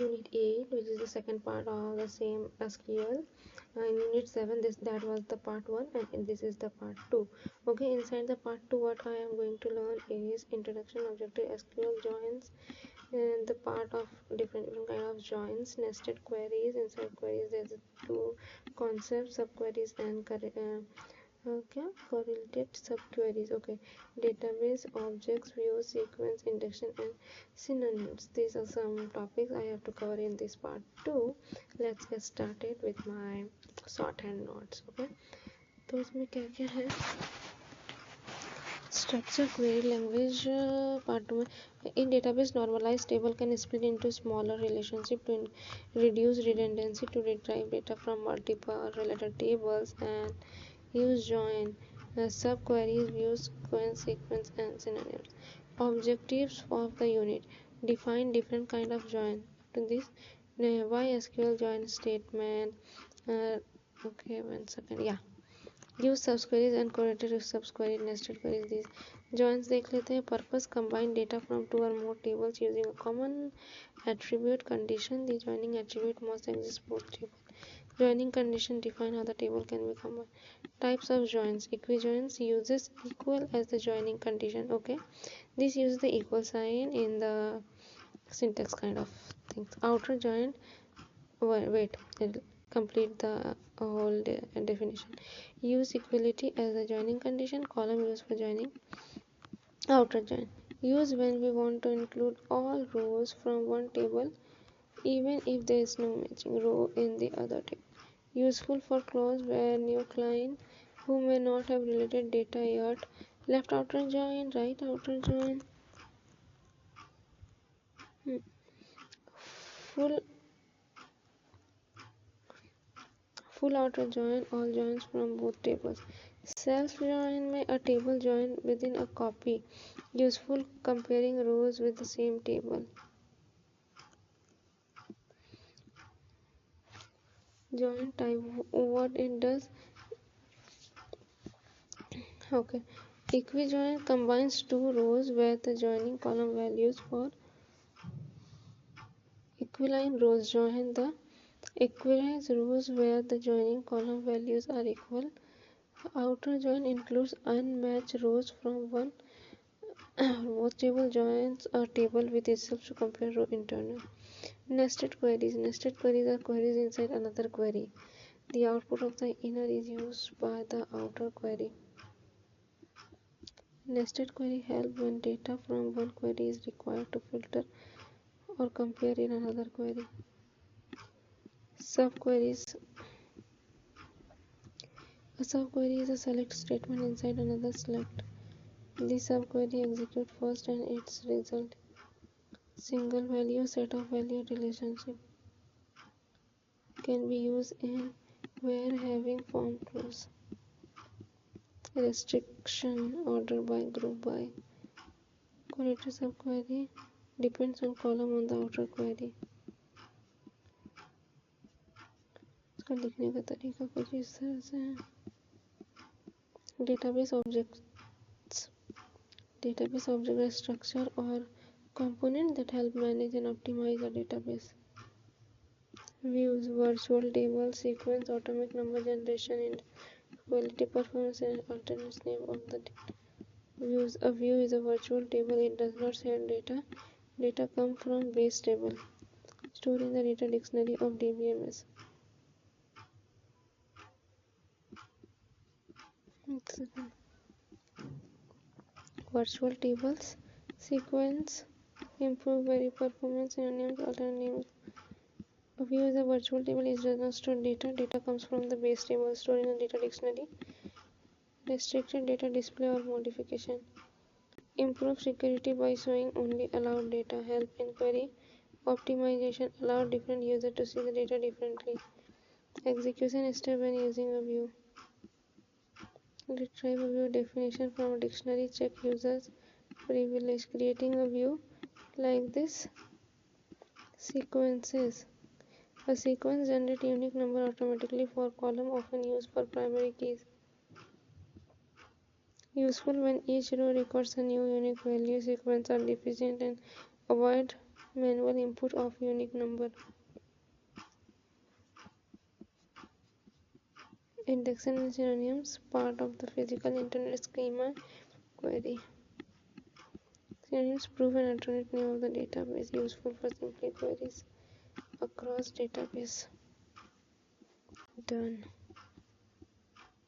Unit 8, which is the second part of the same SQL. In Unit 7, that was the part 1, and this is the part 2. Okay, inside the part 2, what I am going to learn is introduction, objective SQL, joins, and the part of different kind of joins, nested queries. Inside queries, there's two concepts, subqueries and correlated subqueries. Okay, database, objects, views, sequence, index, and synonyms. These are some topics I have to cover in this part too. Let's get started with my shorthand notes. Okay, तो इसमें क्या क्या है? Structure, query language, part 2. In database, normalized table can split into smaller relationship to reduce redundancy, to retrieve data from multiple related tables, and use join, subqueries, views, sequence, and synonyms. Objectives of the unit: define different kind of join. To this, why SQL join statement. Okay, 1 second. Yeah. Use subqueries and correlated subquery nested queries. these joins देख लेते हैं. Purpose: combine data from 2 or more tables using a common attribute condition. The joining attribute must exist both table. Joining condition define how the table can be combined. Types of joins: equijoins uses equal as the joining condition. Okay, this uses the equal sign in the syntax kind of things. Outer join, wait, complete the whole definition. Use equality as a joining condition. Column used for joining. Outer join use when we want to include all rows from one table even if there is no matching row in the other table. Useful for clause where new client who may not have related data yet. Left outer join, right outer join. Full outer join, all joins from both tables. Self join में a table join within a copy. Useful comparing rows with the same table. Join type, what it does. Okay, equijoin combines two rows where the joining column values for equiline rows join the equivalent rows where the joining column values are equal. Outer join includes unmatched rows from one both table. Joins a table with itself to compare row internal. Nested queries. Nested queries are queries inside another query. The output of the inner is used by the outer query. Nested query help when data from one query is required to filter or compare in another query. Subqueries. A subquery is a select statement inside another select. The subquery executes first and its result. Single value, set of value relationship can be used in where having form clause. Restriction, order by, group by. Correlated subquery depends on column on the outer query. इसका लिखने का तरीका कुछ इस तरह से है. Database objects. Database object is structure or component that help manage and optimize a database. Views, virtual table, sequence, atomic number generation, and quality, performance, and alternate name of the data. Views. A view is a virtual table. It does not share data. Data come from base table stored in the data dictionary of DBMS. Virtual tables, sequence, improve query performance, synonyms, alternate names. A view is a virtual table. It does not store data. Data comes from the base table stored in the data dictionary. Restricted data display or modification. Improve security by showing only allowed data. Help in query optimization. Allow different users to see the data differently. Execution step when using a view. Retrieve a view definition from a dictionary. Check users privilege. Creating a view like this. Sequences. A sequence generates unique number automatically for column, often used for primary keys. Useful when each row records a new unique value. Sequences are deficient and avoid Manual input of unique number. Indexing and synonyms, part of the physical internet schema query. Synonyms prove an alternate name of the database, useful for simple queries across database. Done.